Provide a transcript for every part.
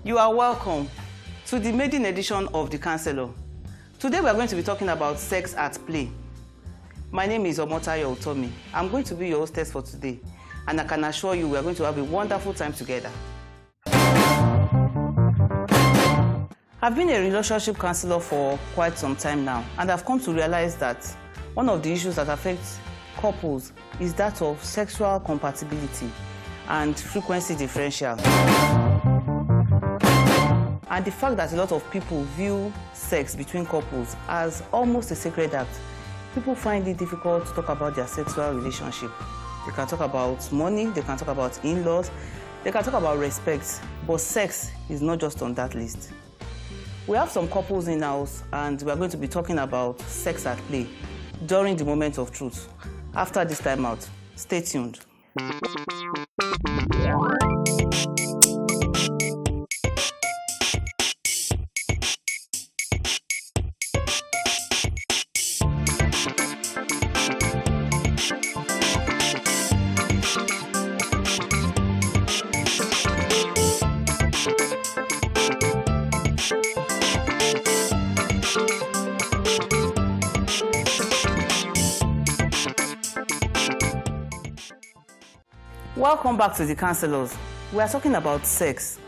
You are welcome to the maiden edition of The Counselor. Today we are going to be talking about sex at play. My name is Omotayo Otomi. I'm going to be your hostess for today, and I can assure you we are going to have a wonderful time together. I've been a relationship counselor for quite some time now, and I've come to realize that one of the issues that affects couples is that of sexual compatibility and frequency differential. And the fact that a lot of people view sex between couples as almost a sacred act. People find it difficult to talk about their sexual relationship. They can talk about money, they can talk about in-laws, they can talk about respect, but sex is not just on that list. We have some couples in house, and we are going to be talking about sex at play during the moment of truth. After this time out, stay tuned. Welcome back to The Counselors. We are talking about sex.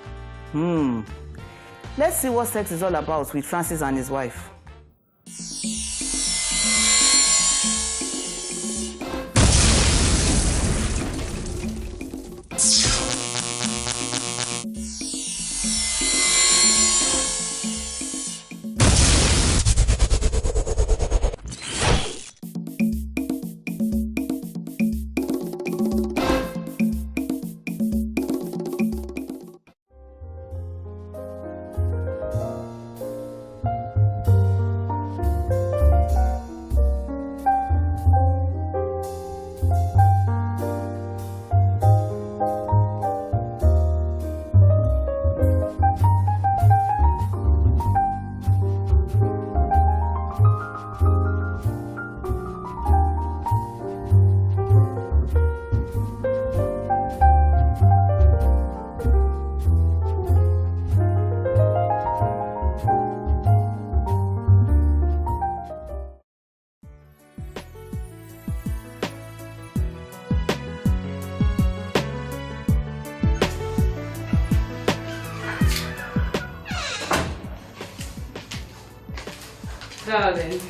Let's see what sex is all about with Francis and his wife. Darling,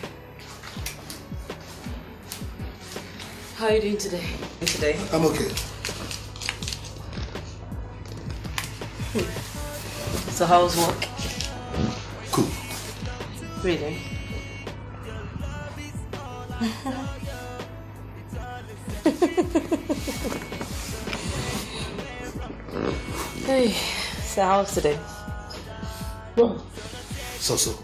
how are you doing today? I'm okay. So how's work? Cool. Really? Hey, so how's today? Well, so.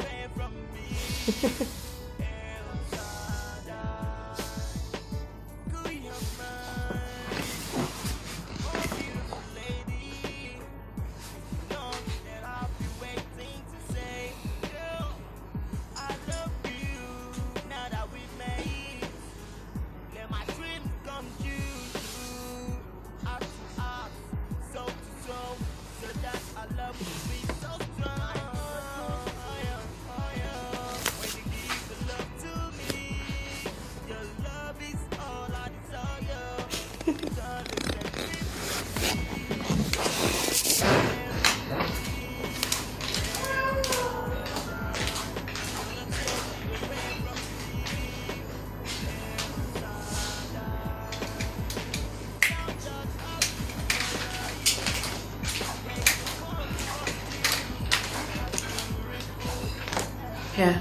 Yeah.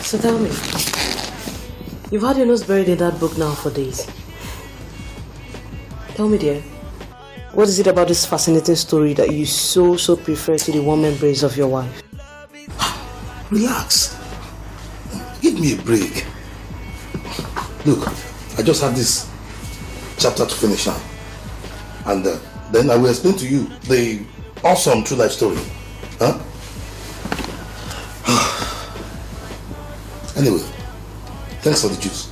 So tell me, you've had your nose buried in that book now for days. Tell me, dear, what is it about this fascinating story that you so prefer to the warm embrace of your wife? Relax. Give me a break. Look, I just have this chapter to finish now. And then I will explain to you the awesome true life story. Huh? Anyway, thanks for the juice.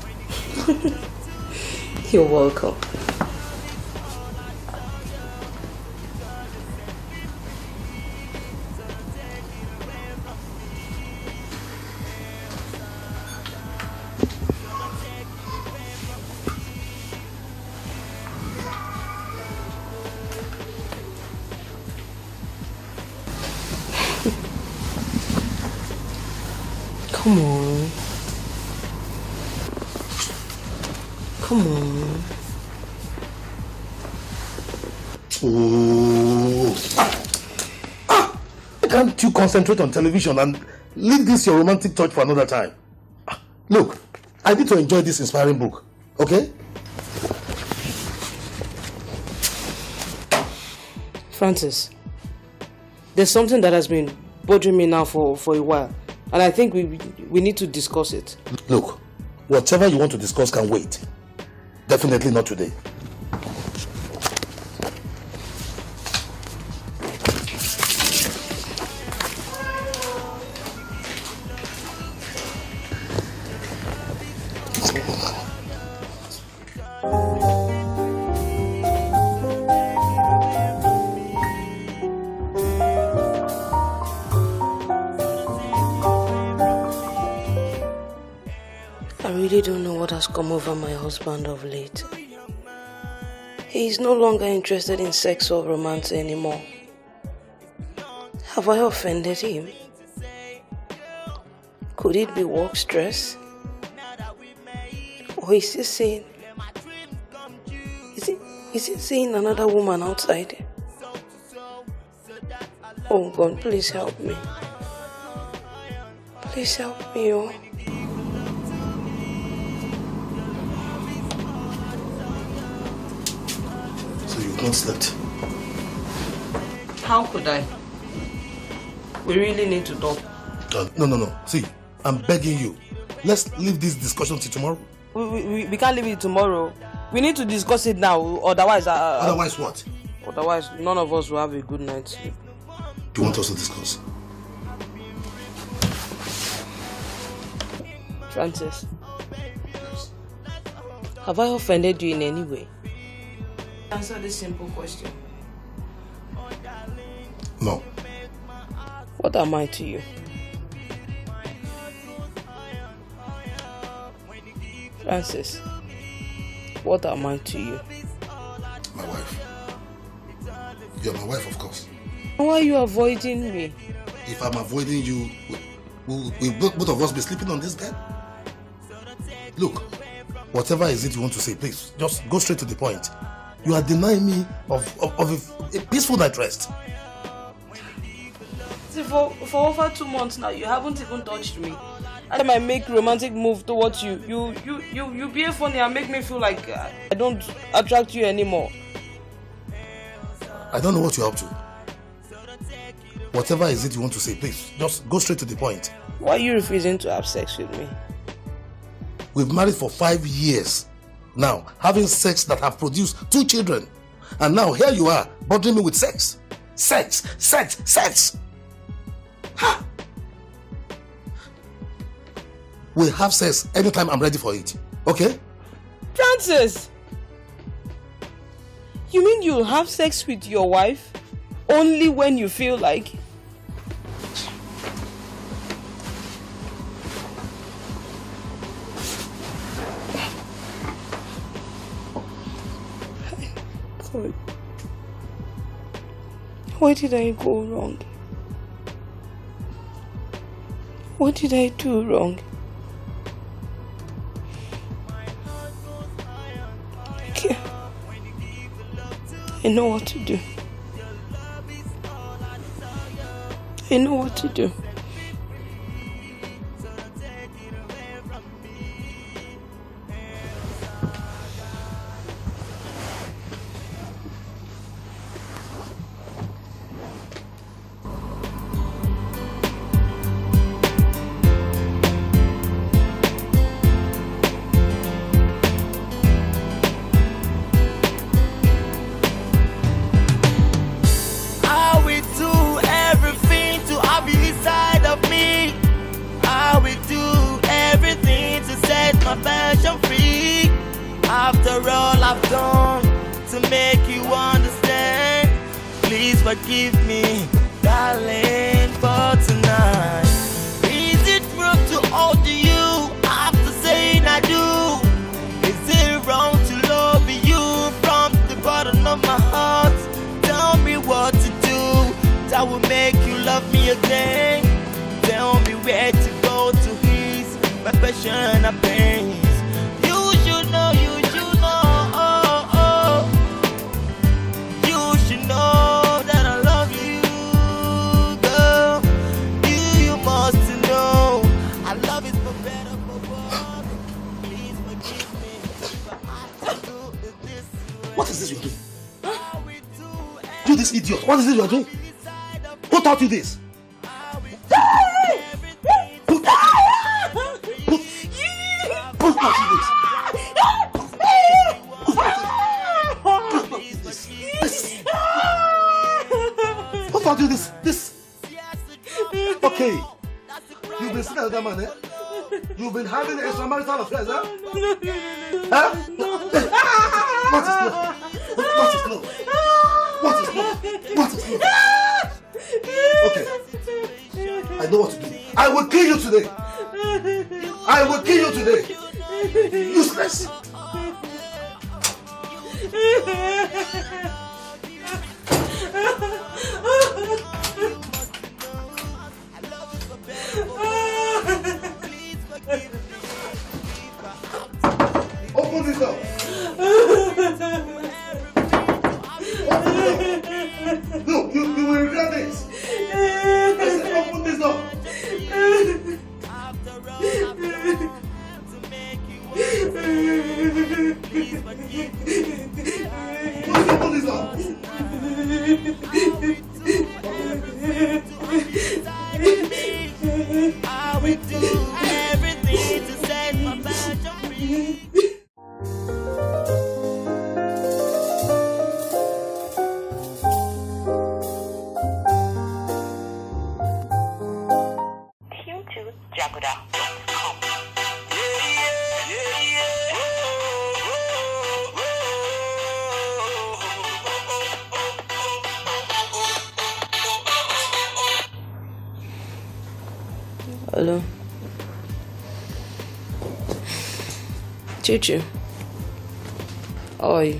You're welcome. Come on. Come on. Can't you concentrate on television and leave this your romantic touch for another time? Look, I need to enjoy this inspiring book, okay? Francis, there's something that has been bothering me now for a while, and I think we need to discuss it. Look, whatever you want to discuss can wait. Definitely not today. I really don't know what has come over my husband of late. He is no longer interested in sex or romance anymore. Have I offended him? Could it be work stress? Or is he seeing... Is he seeing another woman outside? Oh God, please help me. Please help me, oh. So you've not slept? How could I? We really need to talk. No. See, I'm begging you. Let's leave this discussion till tomorrow. We can't leave it tomorrow. We need to discuss it now. Otherwise... Otherwise what? Otherwise, none of us will have a good night's sleep. Do you want us to discuss? Francis, have I offended you in any way? Answer this simple question. No. What am I to you? Francis, what am I to you? My wife. You're my wife, of course. Why are you avoiding me? If I'm avoiding you, will both of us be sleeping on this bed? Look, whatever is it you want to say, please, just go straight to the point. You are denying me of a peaceful night rest. See, for over 2 months now, you haven't even touched me. Anytime I make romantic move towards you, you behave funny and make me feel like I don't attract you anymore. I don't know what you're up to. Whatever is it you want to say, please, just go straight to the point. Why are you refusing to have sex with me? We've married for 5 years. Now, having sex that have produced 2 children. And now here you are, bothering me with sex. Sex. Ha! We'll have sex anytime I'm ready for it. Okay? Francis! You mean you'll have sex with your wife only when you feel like? God. Where did I go wrong? What did I do wrong? Okay. I know what to do. I know what to do. I will do everything to have you inside. I've done to make you understand. Please forgive me, darling, for tonight. Is it wrong to hold you after saying I do? Is it wrong to love you from the bottom of my heart? Tell me what to do that will make you love me again. Tell me where to go to ease my passion and pains. You should know, you should know, you should know that I love you, girl. You must know I love it for better, for worse. Please forgive me if I have to do it this way. What is this you're doing? You this idiot, what is this you're doing? Who taught you this? Who taught you this? Who taught you this? Okay. You've been seeing another man, eh? You've been having extramarital affairs, eh? Huh? What is love? What is love? What is love? What is love? Okay. I know what to do. I will kill you today. I will kill you today. Useless. Open this door. No, you will regret this. I said open this door. Open this door. I will do everything to set my passion free. Hello. Chichu. How are you?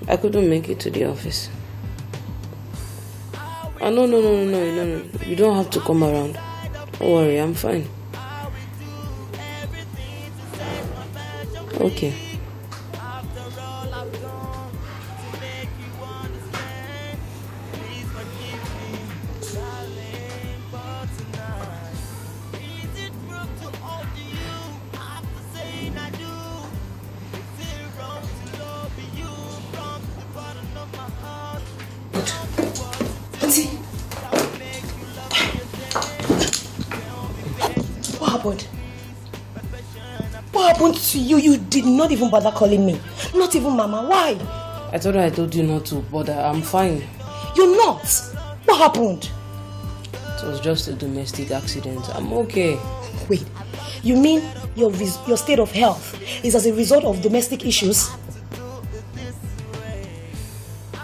I couldn't make it to the office. No. You don't have to come around. Don't worry, I'm fine. Okay. What happened to you? You did not even bother calling me. Not even Mama. Why? I thought I told you not to bother. I'm fine. You're not. What happened? It was just a domestic accident. I'm okay. Wait, you mean your state of health is as a result of domestic issues?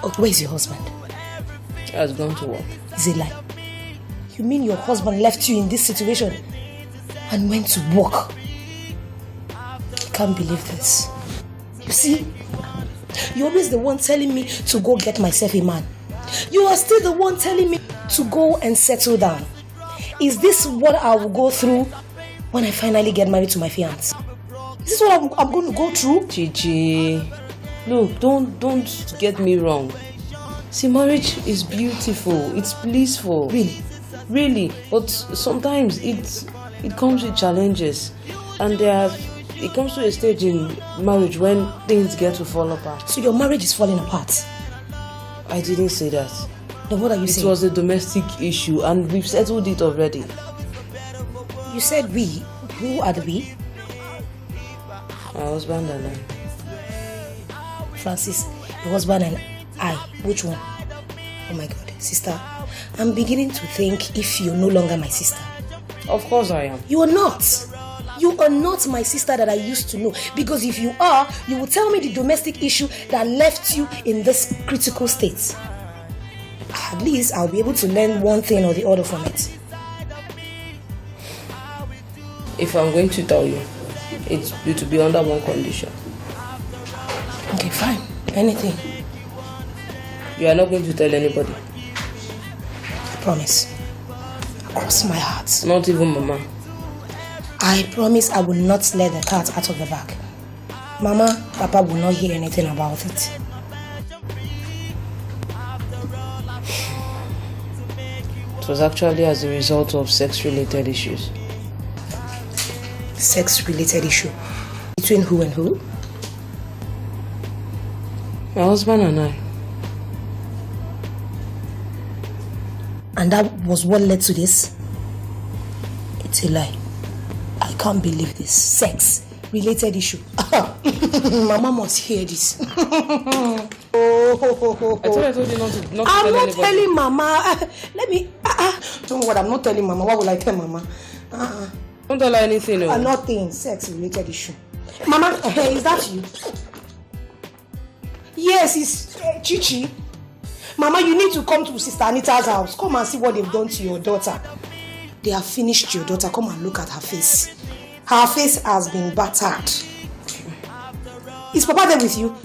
Oh, where's your husband? He has gone to work. Is it lie? You mean your husband left you in this situation and went to work? I can't believe this. You see, you're always the one telling me to go get myself a man. You are still the one telling me to go and settle down. Is this what I will go through when I finally get married to my fiancé? Is this what I'm going to go through? Gigi, look, don't get me wrong. See, marriage is beautiful. It's blissful. Really. But sometimes it comes with challenges, and it comes to a stage in marriage when things get to fall apart. So your marriage is falling apart? I didn't say that. Then what are you saying? It was a domestic issue, and we've settled it already. You said we. Who are the we? My husband and I. Francis, your husband and I. Which one? Oh my God, sister. I'm beginning to think if you're no longer my sister. Of course I am. You are not. You are not my sister that I used to know. Because if you are, you will tell me the domestic issue that left you in this critical state. At least I'll be able to learn one thing or the other from it. If I'm going to tell you, it's due to be under one condition. Okay, fine. Anything. You are not going to tell anybody. I promise. Cross my heart. Not even Mama. I promise I will not let the cat out of the bag. Mama, Papa will not hear anything about it. It was actually as a result of sex-related issues. Sex-related issue? Between who and who? My husband and I. And that was what led to this? It's a lie. I can't believe this. Sex-related issue. Mama must hear this. I told you not to tell I'm not anybody. telling Mama. Let me... Don't worry, I'm not telling Mama. What will I tell Mama? Don't tell her anything. No. Nothing. Sex-related issue. Mama, is that you? Yes, it's Chichi. Mama, you need to come to Sister Anita's house. Come and see what they've done to your daughter. They have finished your daughter. Come and look at her face. Her face has been battered. Is Papa there with you?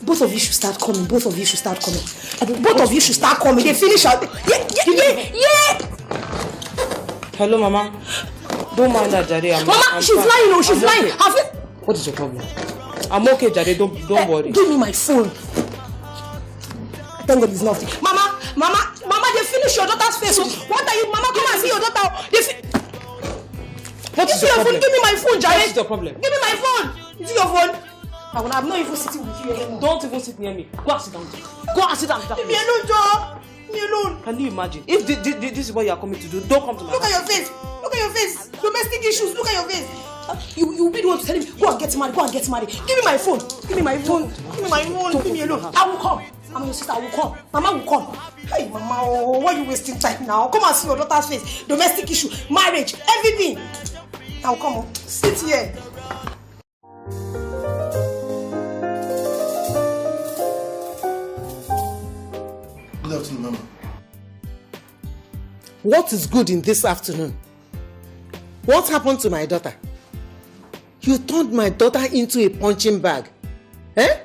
Both of you should start coming. Both of you should start coming. Both of you should start coming. They finish her. Yeah. Hello, Mama. Don't mind that, Jade. Mama, she's lying. No, she's lying. Okay. What is your problem? I'm okay, Jade. Don't worry. Give me my phone. Thank God it's nothing. Mama, they finished your daughter's face. What are you? Mama, come and see your daughter. What is your problem? Give me my phone, Jare. What is your problem? Give me my phone. Is it your phone? I'm not even sitting with you anymore. Don't even sit near me. Go and sit down. Go and sit down. Leave me alone, Joe. Leave me alone. Can you imagine? If this is what you are coming to do, don't come to my house. Look at your face. Look at your face. Domestic issues. Look at your face. You be the one to tell him, go and get married. Go and get married. Give me my phone. Give me my phone. Give me my phone. Leave me alone. I will come. I'm your sister. I will come. Mama will come. Hey, Mama, why are you wasting time now? Come and see your daughter's face. Domestic issue, marriage, everything. Now come on. Sit here. Good afternoon, Mama. What is good in this afternoon? What happened to my daughter? You turned my daughter into a punching bag. I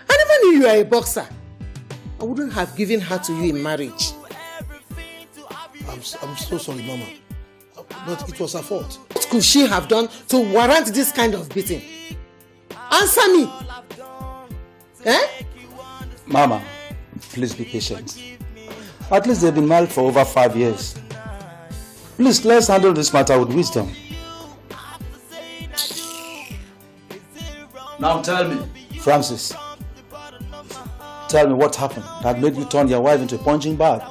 never knew you were a boxer. I wouldn't have given her to you in marriage. I'm so sorry, Mama. But it was her fault. What could she have done to warrant this kind of beating? Answer me. Mama, please be patient. At least they've been married for over 5 years. Please, let's handle this matter with wisdom. Now tell me, Francis, tell me what happened that made you turn your wife into a punching bag.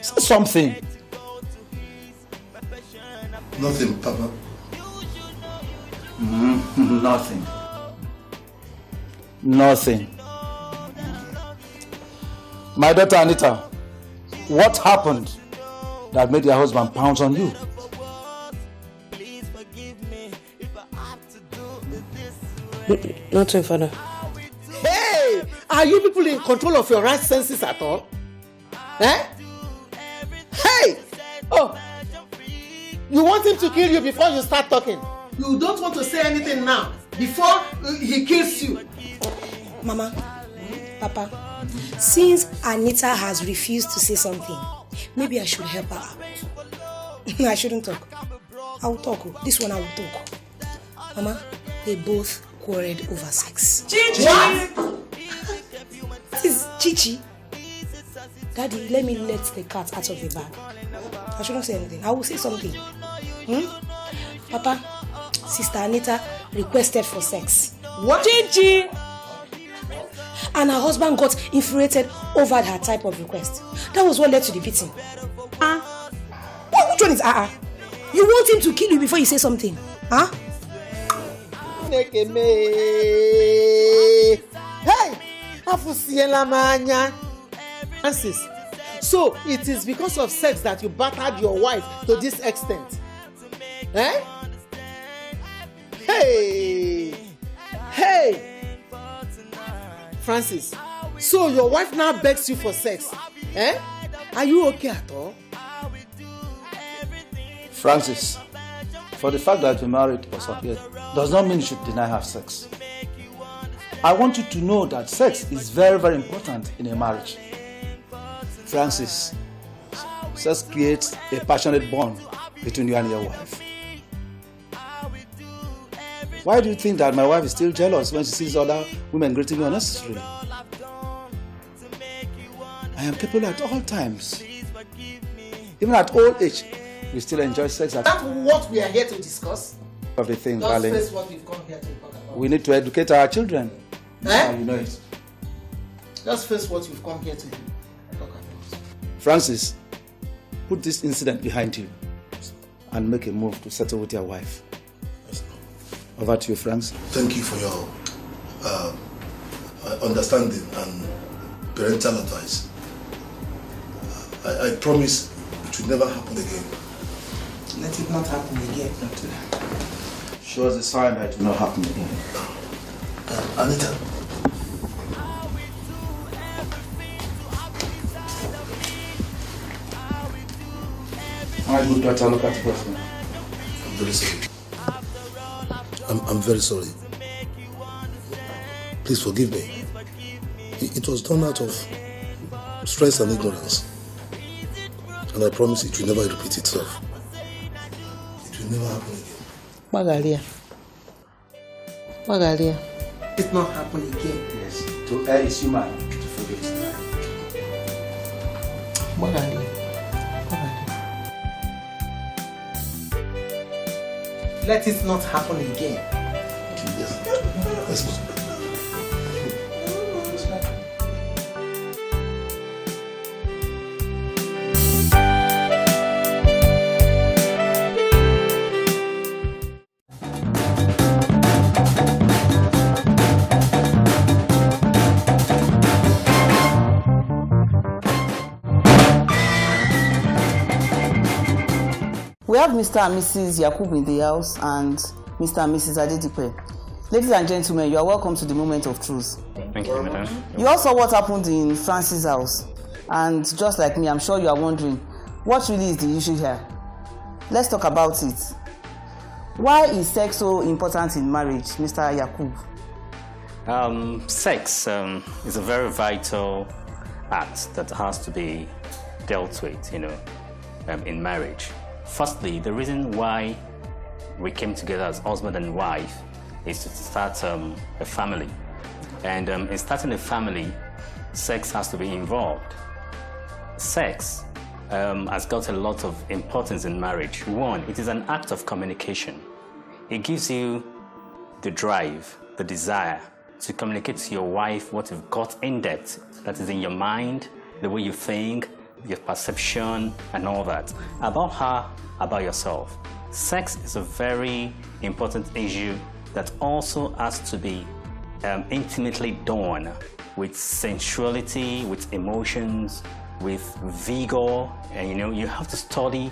Say something. Nothing, Papa. Nothing. Nothing. My daughter Anita, what happened that made your husband pounce on you? Nothing, Father. Hey! Are you people in control of your right senses at all? Hey! Oh! You want him to kill you before you start talking. You don't want to say anything now before he kills you. Mama, Papa, since Anita has refused to say something, maybe I should help her out. I shouldn't talk. I will talk. This one I will talk. Mama, they both quarreled over sex. Chichi! What? This is Chichi. Daddy, let me let the cat out of the bag. I shouldn't say anything. I will say something. Papa, Sister Anita requested for sex. What? Chichi! And her husband got infuriated over her type of request. That was what led to the beating. Which one is You want him to kill you before you say something? Hey! Francis, so it is because of sex that you battered your wife to this extent. Eh? Hey! Hey! Francis, so your wife now begs you for sex. Eh? Are you okay at all? Francis, for the fact that you're married or something does not mean you should deny her sex. I want you to know that sex is very, very important in a marriage. Francis, sex creates a passionate bond between you and your wife. Why do you think that my wife is still jealous when she sees other women greeting me unnecessarily? I am capable at all times. Even at old age, we still enjoy sex. That's what we are here to discuss. Everything, Just darling. face what we've come here to talk about. We need to educate our children. Eh? You know it. Just face what you've come here to talk about. Francis, put this incident behind you and make a move to settle with your wife. Over to you, Francis. Thank you for your understanding and parental advice. I promise it will never happen again. Let it not happen again. Show us a sign that it will not happen again. Anita. My good daughter, look at the person. I'm very sorry. I'm very sorry. Please forgive me. It was done out of stress and ignorance. And I promise it will never repeat itself. It will never happen again. Magalia. It not happen again. Yes. To err is human, to forgive is divine. Magalia. Let it not happen again. Yes. Yes, ma'am. We have Mr. and Mrs. Yakub in the house and Mr. and Mrs. Adedipe. Ladies and gentlemen, you are welcome to the moment of truth. Thank you, madam. You all saw what happened in Francis' house. And just like me, I'm sure you are wondering, what really is the issue here? Let's talk about it. Why is sex so important in marriage, Mr. Yakub? Sex is a very vital act that has to be dealt with, in marriage. Firstly, the reason why we came together as husband and wife is to start a family. And in starting a family, sex has to be involved. Sex has got a lot of importance in marriage. One, it is an act of communication. It gives you the drive, the desire to communicate to your wife what you've got in depth, that is in your mind, the way you think, your perception and all that, about her, about yourself. Sex is a very important issue that also has to be intimately done with sensuality, with emotions, with vigor, and you have to study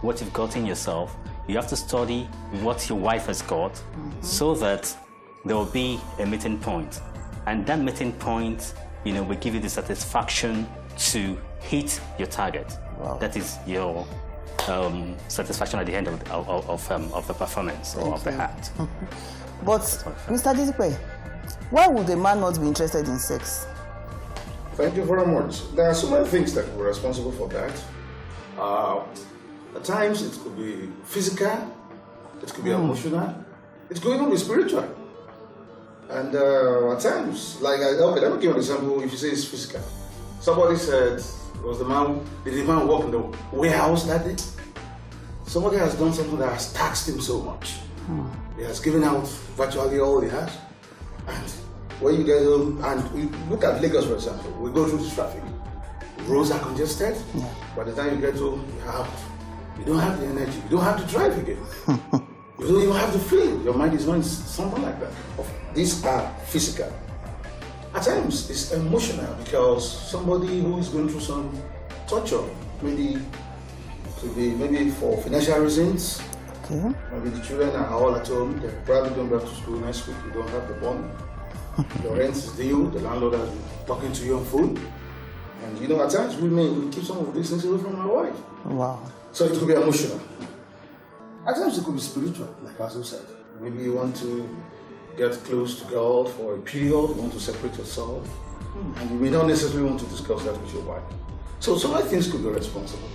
what you've got in yourself. You have to study what your wife has got, so that there will be a meeting point. And that meeting point, will give you the satisfaction to hit your target. Wow. That is your satisfaction at the end of the performance or of the act. But, Mr. Adedipe, why would a man not be interested in sex? Thank you very much. There are so many things that were responsible for that. At times it could be physical, it could be emotional, it could even be spiritual. And at times, let me give you an example. If you say it's physical, somebody said, did the man walk in the warehouse that day? Somebody has done something that has taxed him so much. He has given out virtually all he has. And when you get home, and we look at Lagos, for example, we go through the traffic. Roads are congested. Yeah. By the time you get home, you don't have the energy. You don't have to drive again. You don't even have to feel. Your mind is going something like that. These are physical. At times, it's emotional because somebody who is going through some torture, maybe for financial reasons, Okay. Maybe the children are all at home. They're probably going back to school next week. You don't have the money. Your rent is due. The landlord has been talking to you on phone. And you know, at times we keep some of these things away from our wife. Wow. So it could be emotional. At times it could be spiritual, like Pastor said. Maybe you want to get close to God for a period. You want to separate yourself. And you may not necessarily want to discuss that with your wife. So some of things could be responsible.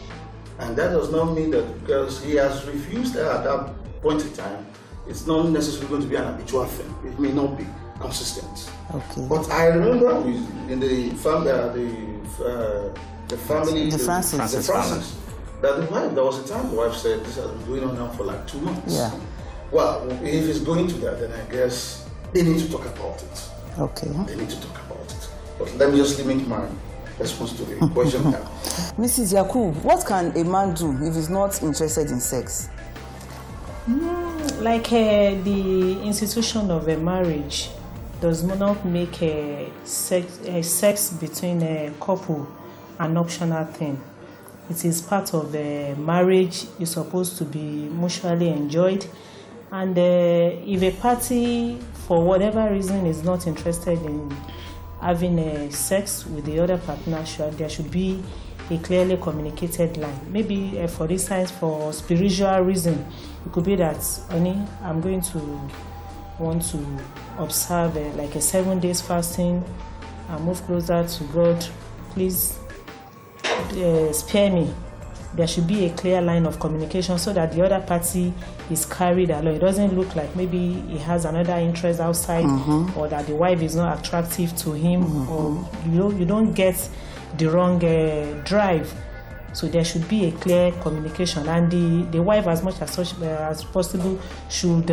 And that does not mean that because he has refused her at that point in time, it's not necessarily going to be an habitual thing. It may not be consistent. Okay. But I remember in the family, the Francis, that the wife, there was a time the wife said this has been going on now for like 2 months. Yeah. Well, if it's going to that, then I guess they need to talk about it. Okay. They need to talk about it. But let me just limit my response to the question now. Mrs. Yakub, what can a man do if he's not interested in sex? The institution of a marriage does not make sex between a couple an optional thing. It is part of the marriage. It's supposed to be mutually enjoyed. And if a party, for whatever reason, is not interested in having sex with the other partner, there should be a clearly communicated line. Maybe, for instance, for spiritual reason, it could be that, honey, I'm going to want to observe like a 7 days fasting and move closer to God. Please spare me. There should be a clear line of communication so that the other party is carried along. It doesn't look like maybe he has another interest outside, or that the wife is not attractive to him, or you don't get the wrong drive. So there should be a clear communication, and the wife, as much as possible, should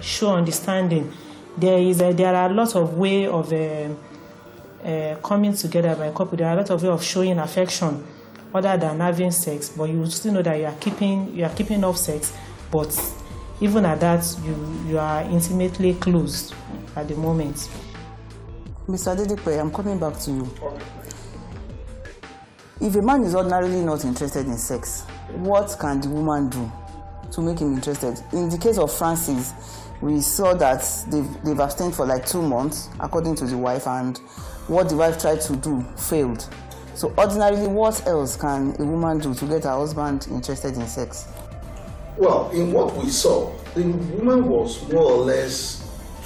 show understanding. There are a lot of ways of coming together by a couple. There are a lot of ways of showing affection other than having sex, but you still know that you are keeping off sex, but even at that you are intimately close at the moment. Mr. Adedipe, I'm coming back to you. If a man is ordinarily not interested in sex, what can the woman do to make him interested? In the case of Francis, we saw that they've abstained for like 2 months, according to the wife, and what the wife tried to do failed. So ordinarily, what else can a woman do to get her husband interested in sex? Well, in what we saw, the woman was more or less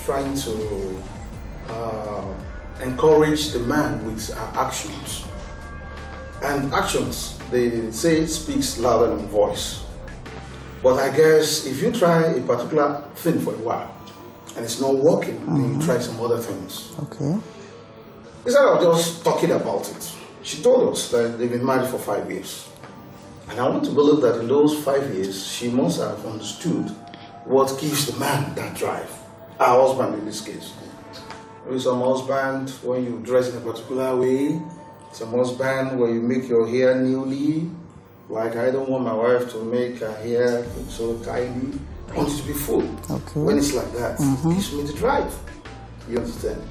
trying to encourage the man with her actions. And actions, they say, speaks louder than voice. But I guess if you try a particular thing for a while and it's not working, then you try some other things. Okay. Instead of just talking about it, she told us that they've been married for 5 years. And I want to believe that in those 5 years, she must have understood what gives the man that drive. Her husband in this case. Maybe some husband, when you dress in a particular way, some husband, when you make your hair newly, like I don't want my wife to make her hair so tiny, I want it to be full. Okay. When it's like that, it gives me the drive. You understand?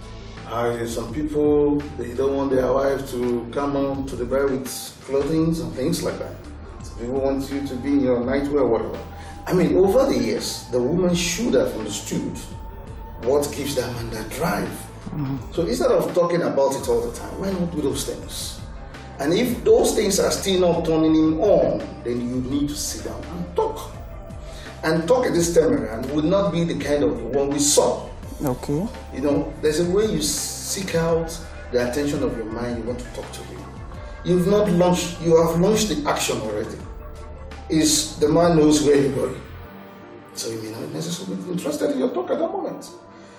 Some people, they don't want their wife to come on to the bed with clothing and things like that. Some people want you to be in your nightwear or whatever. I mean, over the years, the woman should have understood what gives that man that drive. So instead of talking about it all the time, why not do those things? And if those things are still not turning him on, then you need to sit down and talk. And talk at this time around would not be the kind of one we saw. Okay. You know, there's a way you seek out the attention of your mind. You want to talk to him. You have launched the action already. The man knows where you're going. So he may not necessarily be interested in your talk at that moment.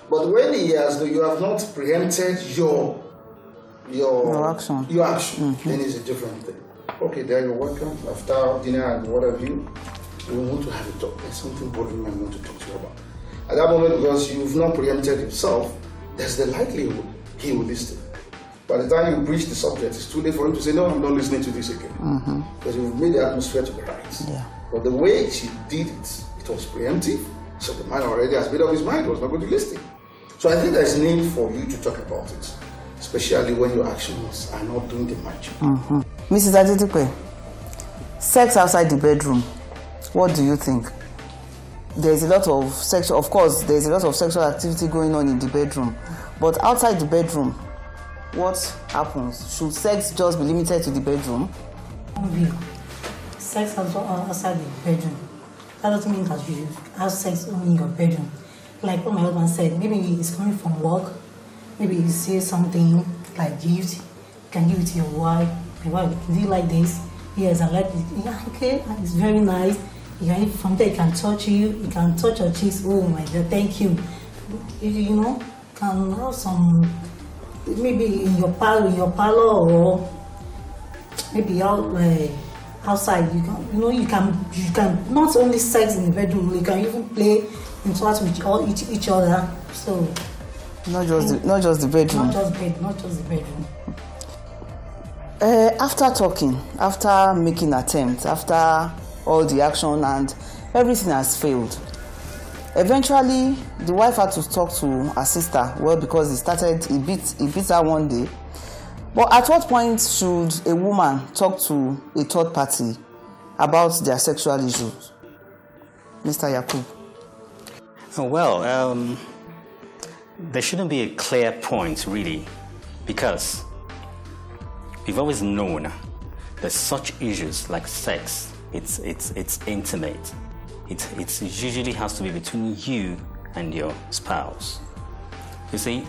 But when you have not preempted your action, then it's a different thing. Okay, there you're welcome. After dinner and what have you, we want to have a talk. There's something bothering me I want to talk to you about. At that moment, because you've not preempted himself, there's the likelihood he will listen. By the time you breach the subject, it's too late for him to say, no, I'm not listening to this again. Because you've made the atmosphere to be right. Yeah. But the way she did it, it was preemptive. So the man already has made up his mind, he was not going to listen. So I think there's need for you to talk about it, especially when your actions are not doing the match. Mrs. Adedipe, sex outside the bedroom, What do you think? There's a lot of sexual, of course, there's a lot of sexual activity going on in the bedroom. But outside the bedroom, what happens? Should sex just be limited to the bedroom? Sex outside the bedroom. That doesn't mean that you have sex only in your bedroom. Like what my husband said, maybe he's coming from work, maybe you say something like gift, you can give it to your wife. Your wife, do you like this? Yes, I like it. Yeah, okay, it's very nice. From there, he can touch you, he can touch your cheeks. Oh my God, thank you. You know, can have some, maybe in your parlor, or maybe outside. You can not only sex in the bedroom, you can even play interact with each other. So not just the bedroom. Not just the bedroom. After talking, after making attempts, after all the action and everything has failed, eventually the wife had to talk to her sister. Well, because he beat her one day. But at what point should a woman talk to a third party about their sexual issues? Mr. Yakub. Well, there shouldn't be a clear point, really, because we've always known that such issues like sex, it's intimate. It usually has to be between you and your spouse. You see,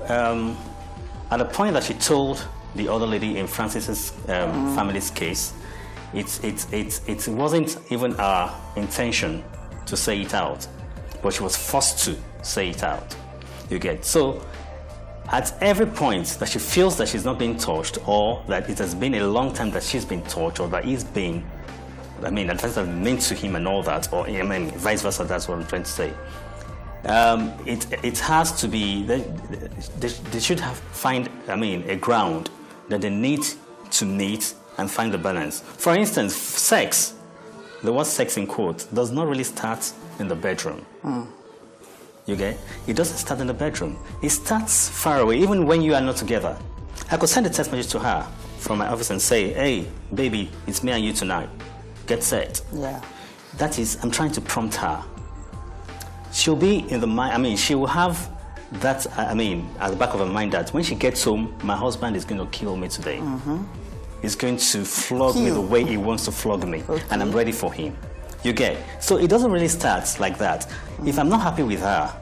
at the point that she told the other lady in Francis's family's case, it wasn't even our intention to say it out, but she was forced to say it out. You get? So at every point that she feels that she's not being touched, or that it has been a long time that she's been touched, or that he's been, that has been meant to him and all that, or vice versa, that's what I'm trying to say. It has to be, they should find a ground that they need to meet and find the balance. For instance, sex, the word sex in quotes, does not really start in the bedroom. You get? It doesn't start in the bedroom. It starts far away, even when you are not together. I could send a text message to her from my office and say, hey, baby, it's me and you tonight. Get set. Yeah. That is, I'm trying to prompt her. She'll be in the mind, she will have that, at the back of her mind that when she gets home, my husband is going to kill me today. He's going to flog me the way he wants to flog me, and I'm ready for him. You get? So it doesn't really start like that. If I'm not happy with her,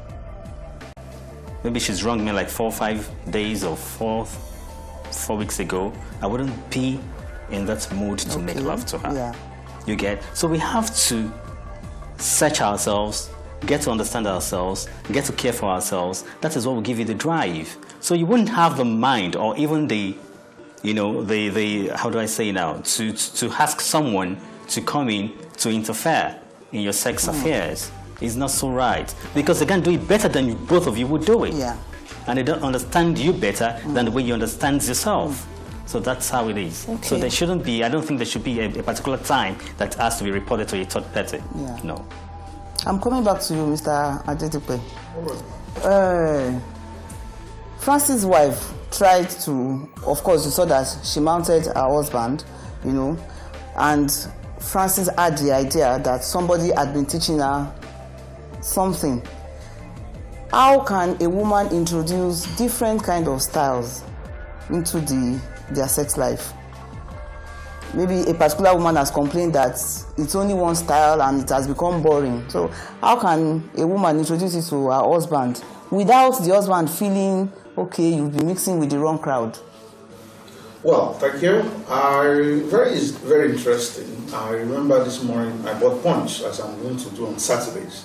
maybe she's wronged me like 4 or 5 days or 4 weeks ago, I wouldn't be in that mood to make love to her. Yeah. You get? So we have to search ourselves, get to understand ourselves, get to care for ourselves. That is what will give you the drive. So you wouldn't have the mind or even the how do I say now, to ask someone to come in to interfere in your sex affairs. It's not so right. Because they can do it better than both of you would do it. Yeah. And they don't understand you better than the way you understand yourself. So that's how it is. Okay. So there shouldn't be, I don't think there should be a particular time that has to be reported to a third party. Yeah. No. I'm coming back to you, Mr. Adetupe. Francis' wife tried to, of course, you saw that she mounted her husband, and Francis had the idea that somebody had been teaching her something. How can a woman introduce different kind of styles into their sex life? Maybe a particular woman has complained that it's only one style and it has become boring. So how can a woman introduce it to her husband without the husband feeling, okay, you'll be mixing with the wrong crowd? Well, thank you. Very interesting. I remember this morning I bought Punch, as I'm going to do on Saturdays.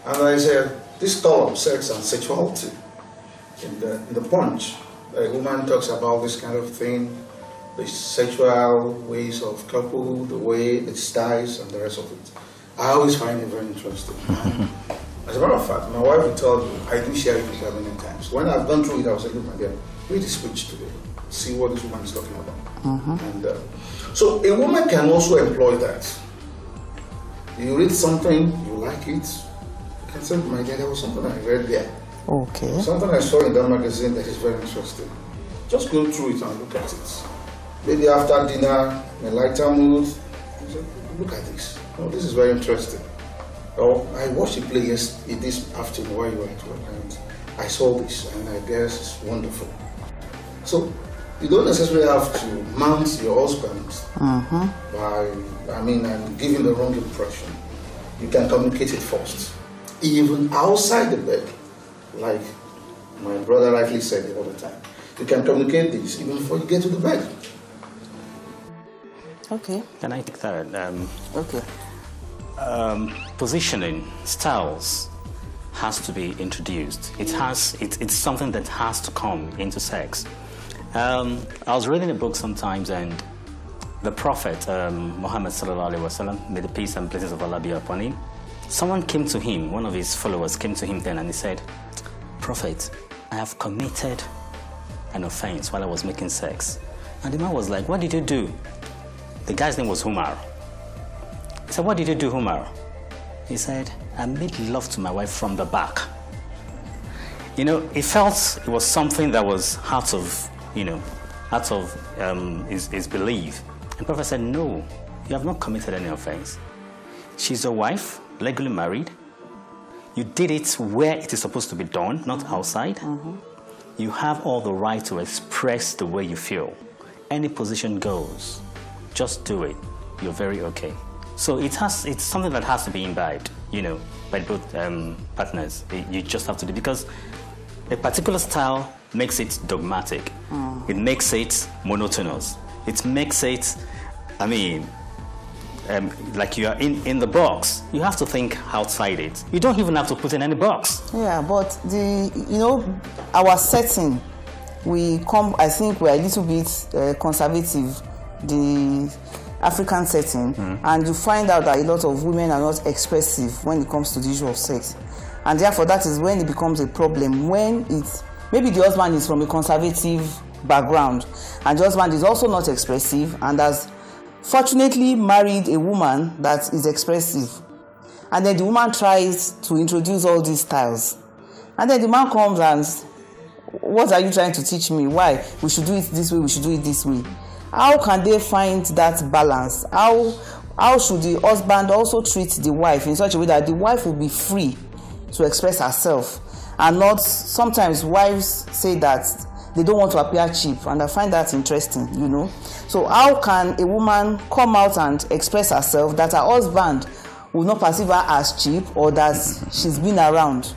And I said, this column, sex and sexuality, in the Punch, a woman talks about this kind of thing, the sexual ways of couple, the way it styles, and the rest of it. I always find it very interesting. As a matter of fact, my wife will tell you, I do share it with her many times. When I've gone through it, I will say, look, my dear, read the speech today. See what this woman is talking about. And so a woman can also employ that. You read something, you like it, you can say, my dear, there was something I read there. Okay. Something I saw in that magazine that is very interesting. Just go through it and look at it. Maybe after dinner, in a lighter mood, you say, look at this. Oh, this is very interesting. Oh, I watched a play this afternoon while you were at work, and I saw this, and I guess it's wonderful. So, you don't necessarily have to mount your husband and give him the wrong impression. You can communicate it first, even outside the bed, like my brother rightly said all the time. You can communicate this even before you get to the bed. Okay. Can I take that? Okay. Positioning styles has to be introduced. It's something that has to come into sex. I was reading a book sometimes, and the Prophet Muhammad sallallahu alaihi wasallam, may the peace and blessings of Allah be upon him. Someone came to him, one of his followers came to him then, and he said, "Prophet, I have committed an offense while I was making sex." And the man was like, "What did you do?" The guy's name was Umar. He said, "What did you do, Umar?" He said, "I made love to my wife from the back." You know, he felt it was something that was out of his belief. And the Prophet said, "No, you have not committed any offense. She's your wife, legally married. You did it where it is supposed to be done, not outside. You have all the right to express the way you feel. Any position goes. Just do it. You're very okay." So it's something that has to be imbibed, by both partners. You just have to do, because a particular style makes it dogmatic. It makes it monotonous. It makes it, like you are in the box. You have to think outside it. You don't even have to put in any box. Yeah, but our setting, I think we're a little bit conservative, the African setting, and you find out that a lot of women are not expressive when it comes to the issue of sex. And therefore that is when it becomes a problem, when maybe the husband is from a conservative background and the husband is also not expressive and has fortunately married a woman that is expressive, and then the woman tries to introduce all these styles, and then the man comes and, "What are you trying to teach me? Why? We should do it this way, we should do it this way." How can they find that balance? How should the husband also treat the wife in such a way that the wife will be free to express herself, and not, sometimes wives say that they don't want to appear cheap, and I find that interesting, So how can a woman come out and express herself that her husband will not perceive her as cheap, or that she's been around?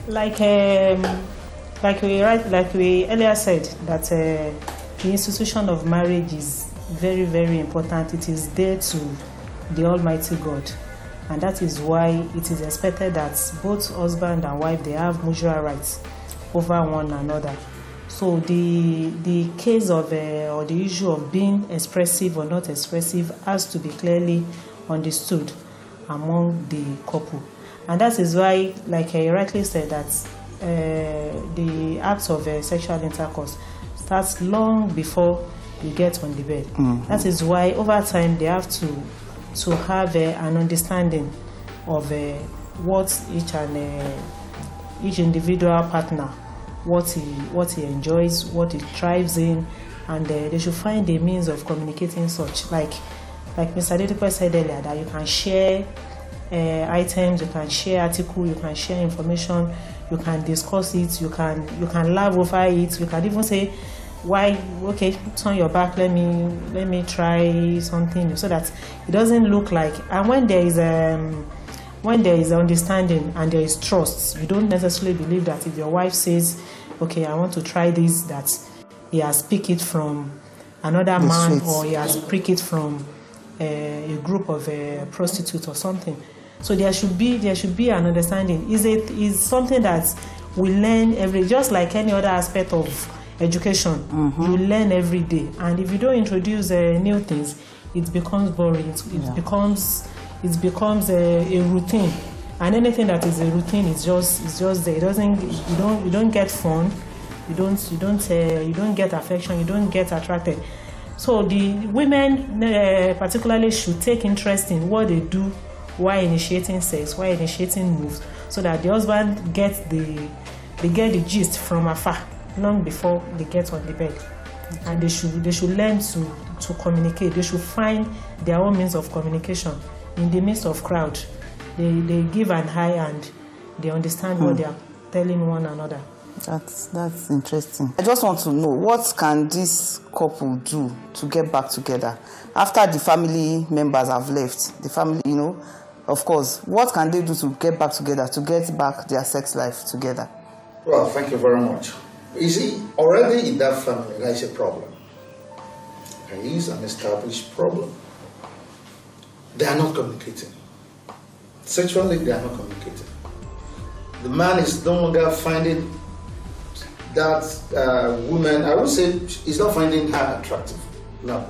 Like we earlier said, that the institution of marriage is very, very important. It is there to the Almighty God, and that is why it is expected that both husband and wife, they have mutual rights over one another. So the case of or the issue of being expressive or not expressive has to be clearly understood among the couple, and that is why, like I rightly said, that the acts of sexual intercourse starts long before you get on the bed. That is why over time they have to have an understanding of what each individual partner, what he enjoys, what he thrives in, and they should find a means of communicating such. Like Mr. Adetupe said earlier, that you can share items, you can share articles, you can share information, you can discuss it, you can laugh over it, you can even say, "Why? Okay, turn your back. Let me try something," so that it doesn't look like. And when there is understanding and there is trust, you don't necessarily believe that if your wife says, "Okay, I want to try this," that he has picked it from another man, or he has picked it from a group of prostitutes or something. So there should be an understanding. Is something that we learn just like any other aspect of education. You learn every day, and if you don't introduce new things, it becomes boring. It becomes a routine, and anything that is a routine is just there. You don't get fun. You don't get affection. You don't get attracted. So the women particularly should take interest in what they do while initiating sex, while initiating moves, so that the husband gets the gist from afar long before they get on the bed, and they should learn to communicate. They should find their own means of communication in the midst of crowd. They give an eye and they understand what they are telling one another. That's interesting. I just want to know, what can this couple do to get back together after the family members have left? The family, of course, what can they do to get back together, to get back their sex life together? Well, thank you very much. You see, already in that family, there is a problem. There is an established problem. They are not communicating. Sexually, they are not communicating. The man is no longer finding that woman, I would say, he's not finding her attractive. No.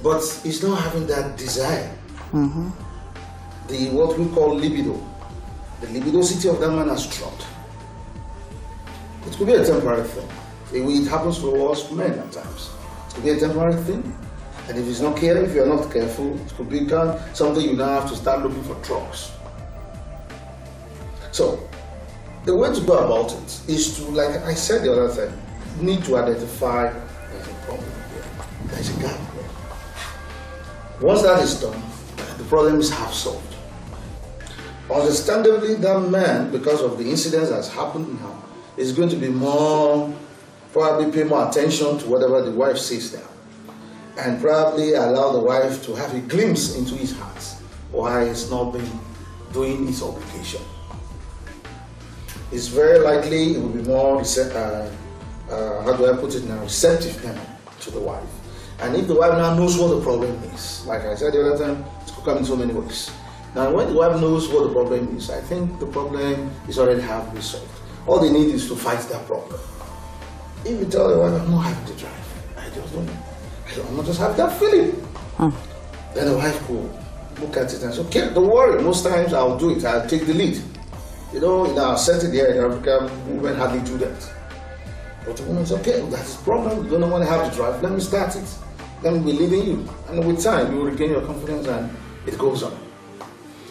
But he's not having that desire. What we call libido. The libidosity of that man has dropped. It could be a temporary thing. It happens to us men at times. It could be a temporary thing. And if it's not careful, if you're not careful, it could become something you now have to start looking for drugs. So, the way to go about it is to, like I said the other time, you need to identify there's a problem here. There's a gap here. Once that is done, the problem is half solved. Understandably, that man, because of the incidents that's happened now, is going to be probably pay more attention to whatever the wife says now. And probably allow the wife to have a glimpse into his heart why he's not been doing his obligation. It's very likely it will be more, how do I put it now, receptive now to the wife. And if the wife now knows what the problem is, like I said the other time, it could come in so many ways. Now when the wife knows what the problem is, I think the problem is already half resolved. All they need is to fight that problem. If you tell the wife, I'm not having to drive, I'm not just having that feeling. Then the wife will look at it and say, okay, don't worry, most times I'll do it, I'll take the lead. In our setting here in Africa, women hardly do that. But the woman says, okay, that's the problem, you don't want to have to drive, let me start it. Let me believe in you. And with time, you will regain your confidence and it goes on.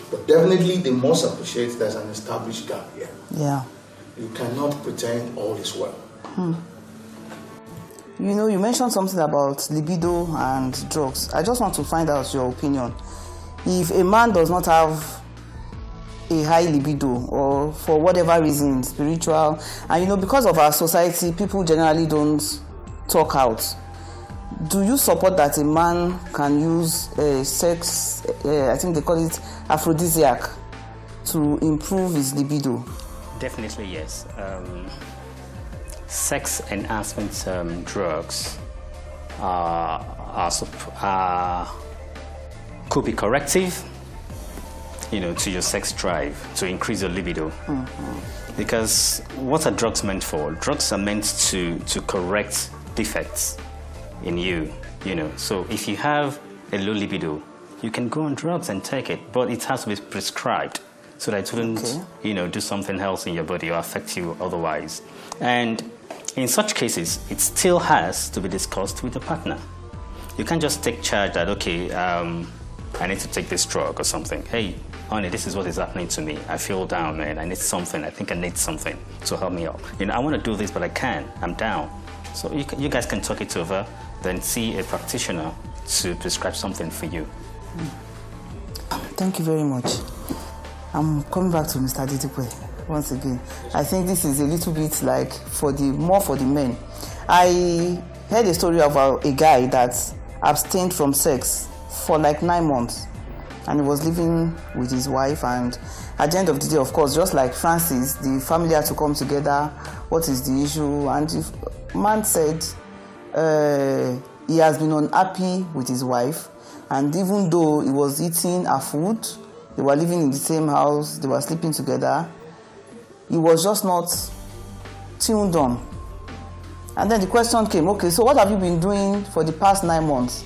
But definitely, they must appreciate there's an established gap here. Yeah. You cannot pretend all is well. You mentioned something about libido and drugs. I just want to find out your opinion. If a man does not have a high libido, or for whatever reason, spiritual, and because of our society, people generally don't talk out. Do you support that a man can use sex, I think they call it aphrodisiac, to improve his libido? Definitely yes. Sex enhancement drugs could be corrective, to your sex drive, to increase your libido. Because what are drugs meant for? Drugs are meant to correct defects in you, So if you have a low libido, you can go on drugs and take it, but it has to be prescribed so that it wouldn't, do something else in your body or affect you otherwise. And in such cases, it still has to be discussed with the partner. You can't just take charge that, okay, I need to take this drug or something. Hey, honey, this is what is happening to me. I feel down, man. I need something. I think I need something to help me out. I want to do this, but I can't. I'm down. So you guys can talk it over, then see a practitioner to prescribe something for you. Thank you very much. I'm coming back to Mr. Didikwe once again. I think this is a little bit like more for the men. I heard a story about a guy that abstained from sex for like 9 months, and he was living with his wife, and at the end of the day, of course, just like Francis, the family had to come together. What is the issue? And the man said he has been unhappy with his wife, and even though he was eating her food, they were living in the same house, they were sleeping together, he was just not tuned on. And then the question came, okay, so what have you been doing for the past 9 months?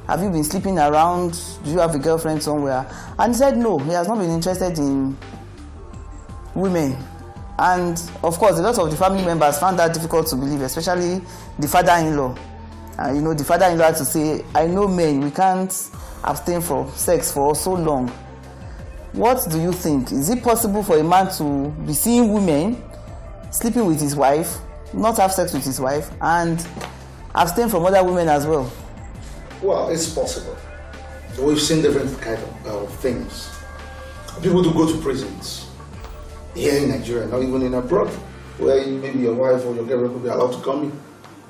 Have you been sleeping around? Do you have a girlfriend somewhere? And he said no, he has not been interested in women. And of course, a lot of the family members found that difficult to believe, especially the father-in-law. The father-in-law had to say, I know men, we can't abstain from sex for so long. What do you think? Is it possible for a man to be seeing women, sleeping with his wife, not have sex with his wife, and abstain from other women as well? Well, it's possible. We've seen different kind of things. People do go to prisons here in Nigeria, not even in abroad, where maybe your wife or your girlfriend could be allowed to come in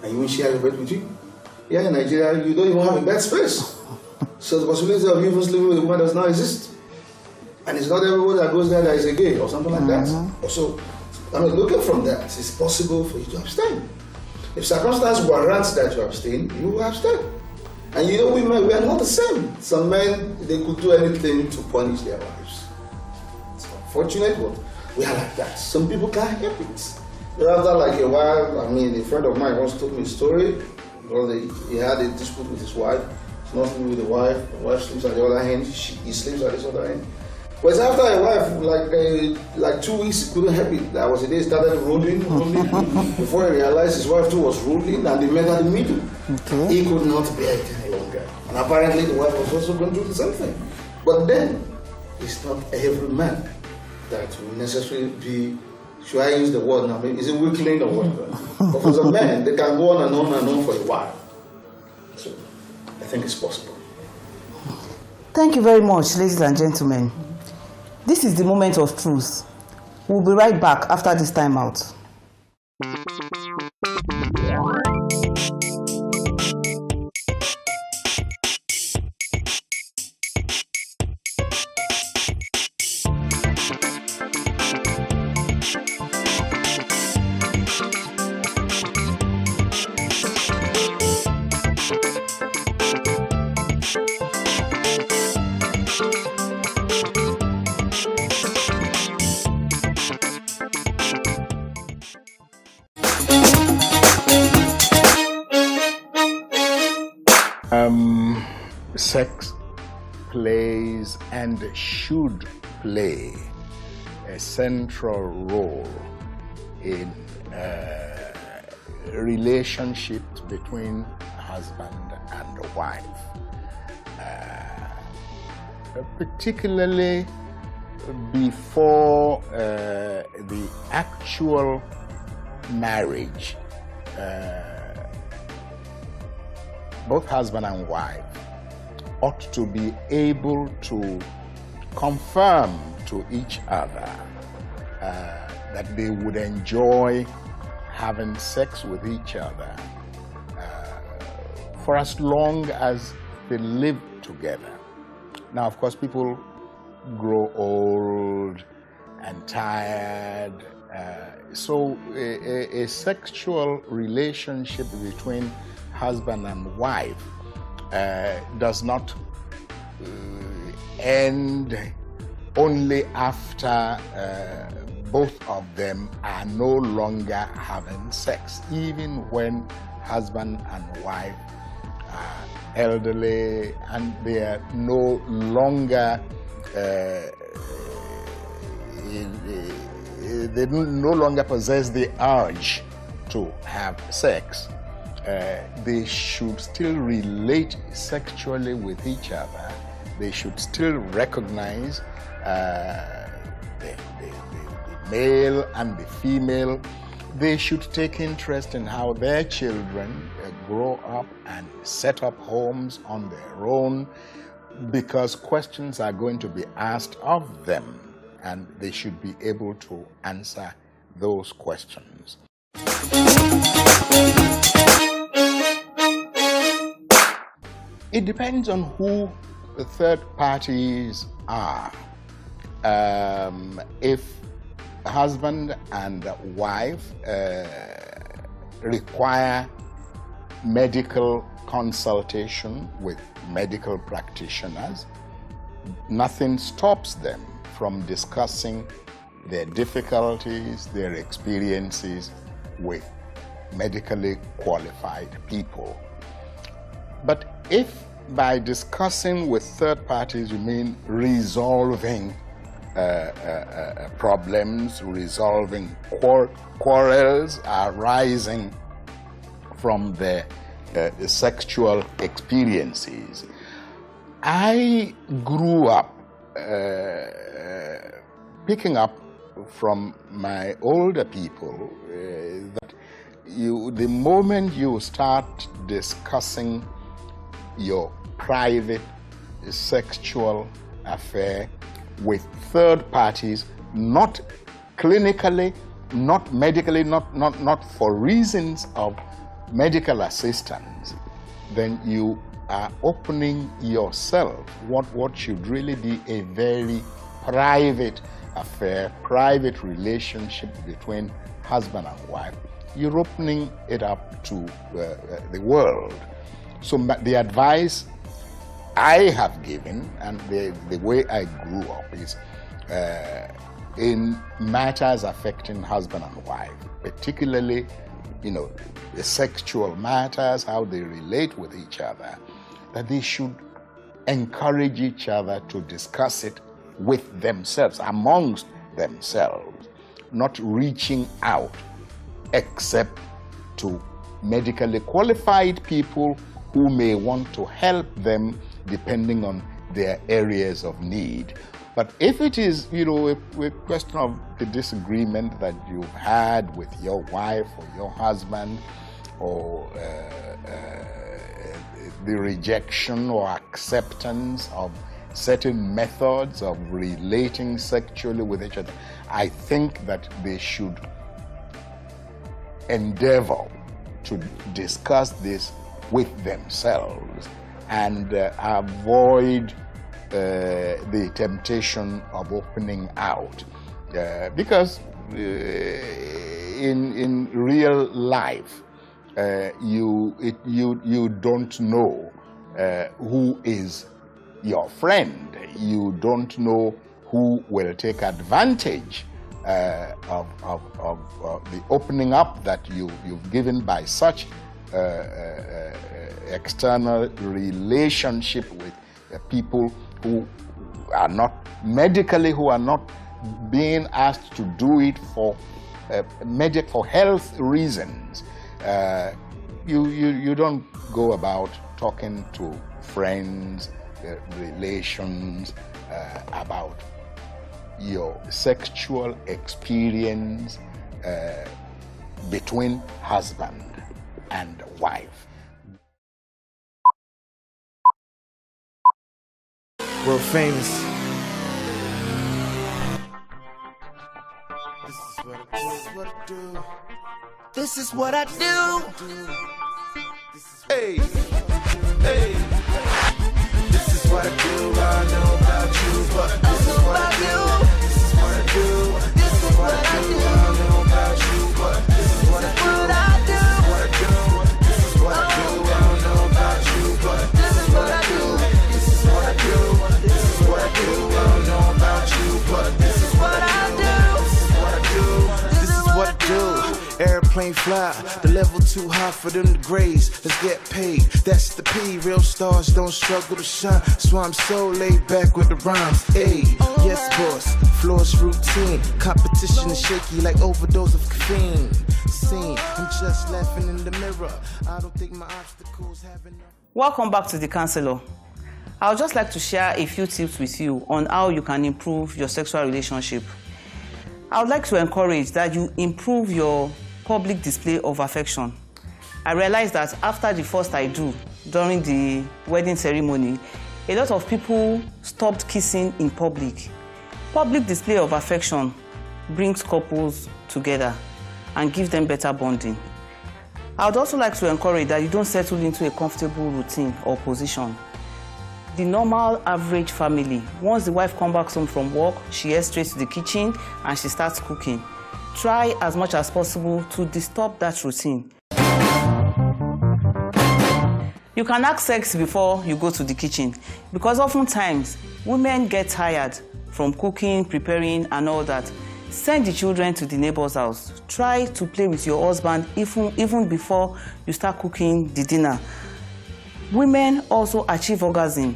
and you won't share your bed with you. Here in Nigeria, you don't even have a bed space. So the possibility of you even sleeping with a woman does not exist. And it's not everyone that goes there that is a gay or something like that. So, I mean, looking from that, it's possible for you to abstain. If circumstances warrant that you abstain, you will abstain. And you know, women, we are not the same. Some men, they could do anything to punish their wives. It's unfortunate, but we are like that. Some people can't help it. Rather, like a while, I mean, a friend of mine once told me a story. Because he had a dispute with his wife. He's not sleeping with the wife sleeps at the other hand, he sleeps at this other end. But after a wife, like 2 weeks, he couldn't help it. That was the day he started rolling. Before he realized his wife too was rolling, and they met at the middle. Okay. He could not bear it any longer. And apparently the wife was also going to do the same thing. But then, it's not every man that will necessarily be, should I use the word now? Is it weakling or what? But for some men, they can go on and on and on for a while. So, I think it's possible. Thank you very much, ladies and gentlemen. This is the moment of truth. We'll be right back after this time out. Sex plays and should play a central role in relationships between husband and wife, particularly before the actual marriage. Both husband and wife ought to be able to confirm to each other that they would enjoy having sex with each other for as long as they live together. Now, of course, people grow old and tired, so a sexual relationship between husband and wife does not end only after both of them are no longer having sex. Even when husband and wife are elderly and they are no longer they no longer possess the urge to have sex, they should still relate sexually with each other. They should still recognize the male and the female. They should take interest in how their children grow up and set up homes on their own, because questions are going to be asked of them, and they should be able to answer those questions. It depends on who the third parties are. If husband and wife require medical consultation with medical practitioners, nothing stops them from discussing their difficulties, their experiences with medically qualified people. But if by discussing with third parties you mean resolving problems, resolving quarrels arising from the sexual experiences, I grew up picking up from my older people that the moment you start discussing your private sexual affair with third parties, not clinically, not medically, not for reasons of medical assistance, then you are opening yourself what should really be a very private affair, private relationship between husband and wife. You're opening it up to the world. So the advice I have given, and the way I grew up, is in matters affecting husband and wife, particularly, the sexual matters, how they relate with each other, that they should encourage each other to discuss it with themselves, amongst themselves, not reaching out except to medically qualified people who may want to help them depending on their areas of need. But if it is, a question of the disagreement that you've had with your wife or your husband, or the rejection or acceptance of certain methods of relating sexually with each other, I think that they should endeavor to discuss this with themselves and avoid the temptation of opening out, because in real life you don't know who is your friend. You don't know who will take advantage of the opening up that you've given by such external relationship with people who are not medically, who are not being asked to do it for health reasons. You don't go about talking to friends, relations about your sexual experience between husband and wife. World famous. This is what I do. Hey, hey. This is what I do. I know about you, but this is what I do. This is what I do. This is what I do. I know about you, but this is what I do. This is what I do. I don't know about you, but this is what I do. This is what I do. This is what I do. I don't know about you, but this is what I do. This is what I do. This is what I do. Airplane fly, the level too high for them to graze. Let's get paid, that's the P. Real stars don't struggle to shine, so I'm so laid back with the rhymes. Hey, yes boss, floor's routine. Competition is shaky like overdose of caffeine. Scene, I'm just laughing in the mirror. I don't think my obstacles have enough. Welcome back to The Counselor. I would just like to share a few tips with you on how you can improve your sexual relationship. I would like to encourage that you improve your public display of affection. I realized that after the first I do during the wedding ceremony, a lot of people stopped kissing in public. Public display of affection brings couples together and gives them better bonding. I would also like to encourage that you don't settle into a comfortable routine or position. The normal average family, once the wife comes back home from work, she heads straight to the kitchen and she starts cooking. Try as much as possible to disturb that routine. You can have sex before you go to the kitchen, because oftentimes women get tired from cooking, preparing and all that. Send the children to the neighbor's house. Try to play with your husband even before you start cooking the dinner. Women also achieve orgasm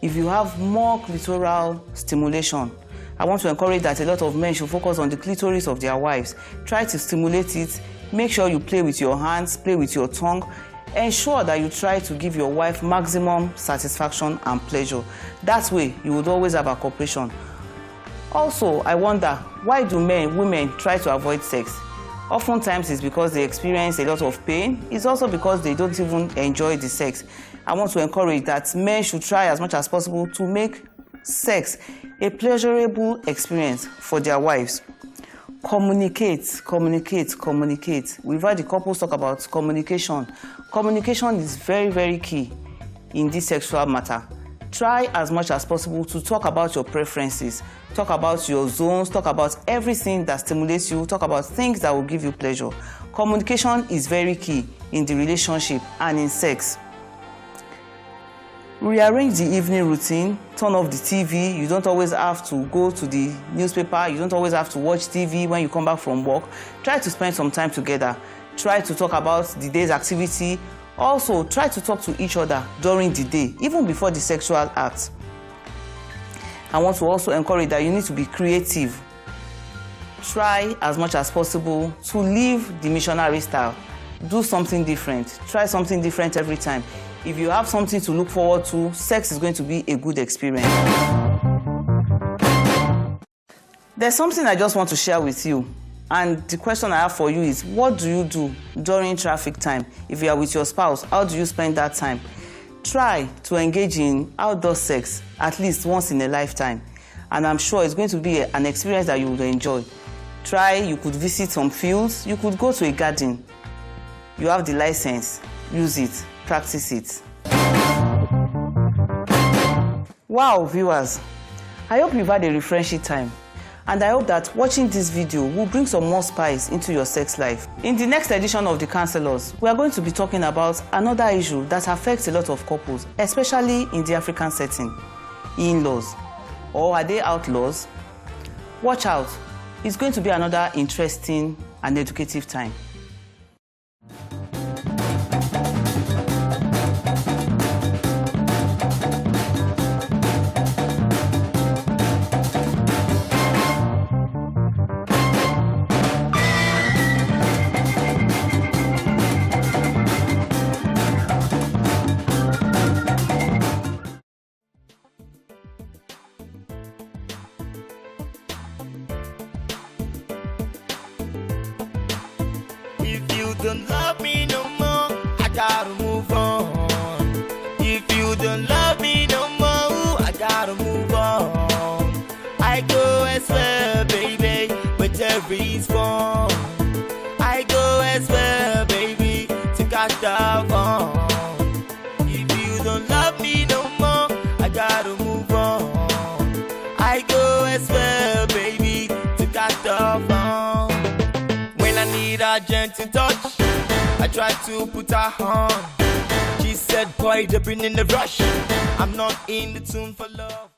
if you have more clitoral stimulation. I want to encourage that a lot of men should focus on the clitoris of their wives. Try to stimulate it. Make sure you play with your hands, play with your tongue. Ensure that you try to give your wife maximum satisfaction and pleasure. That way, you would always have a cooperation. Also, I wonder, why do women try to avoid sex? Oftentimes it's because they experience a lot of pain. It's also because they don't even enjoy the sex. I want to encourage that men should try as much as possible to make sex a pleasurable experience for their wives. Communicate, communicate, communicate. We've heard the couples talk about communication. Communication is very, very key in this sexual matter. Try as much as possible to talk about your preferences, talk about your zones, talk about everything that stimulates you, talk about things that will give you pleasure. Communication is very key in the relationship and in sex. Rearrange the evening routine, turn off the TV. You don't always have to go to the newspaper. You don't always have to watch TV when you come back from work. Try to spend some time together. Try to talk about the day's activity. Also, try to talk to each other during the day, even before the sexual act. I want to also encourage that you need to be creative. Try as much as possible to live the missionary style. Do something different. Try something different every time. If you have something to look forward to, sex is going to be a good experience. There's something I just want to share with you. And the question I have for you is, what do you do during traffic time? If you are with your spouse, how do you spend that time? Try to engage in outdoor sex at least once in a lifetime. And I'm sure it's going to be an experience that you will enjoy. Try, you could visit some fields, you could go to a garden. You have the license, use it, practice it. Wow, viewers, I hope you've had a refreshing time. And I hope that watching this video will bring some more spice into your sex life. In the next edition of The Counselors, we are going to be talking about another issue that affects a lot of couples, especially in the African setting. In-laws. Or are they outlaws? Watch out. It's going to be another interesting and educative time. Don't love me no more, I gotta move on. If you don't love me no more, I gotta move on. I go elsewhere, baby, but there is fun. I go elsewhere, baby, to catch the fun. If you don't love me no more, I gotta move on. I go elsewhere, baby, to catch the fun. When I need a gentle touch, I tried to put her on. She said, boy, they've been in the rush. I'm not in the tune for love.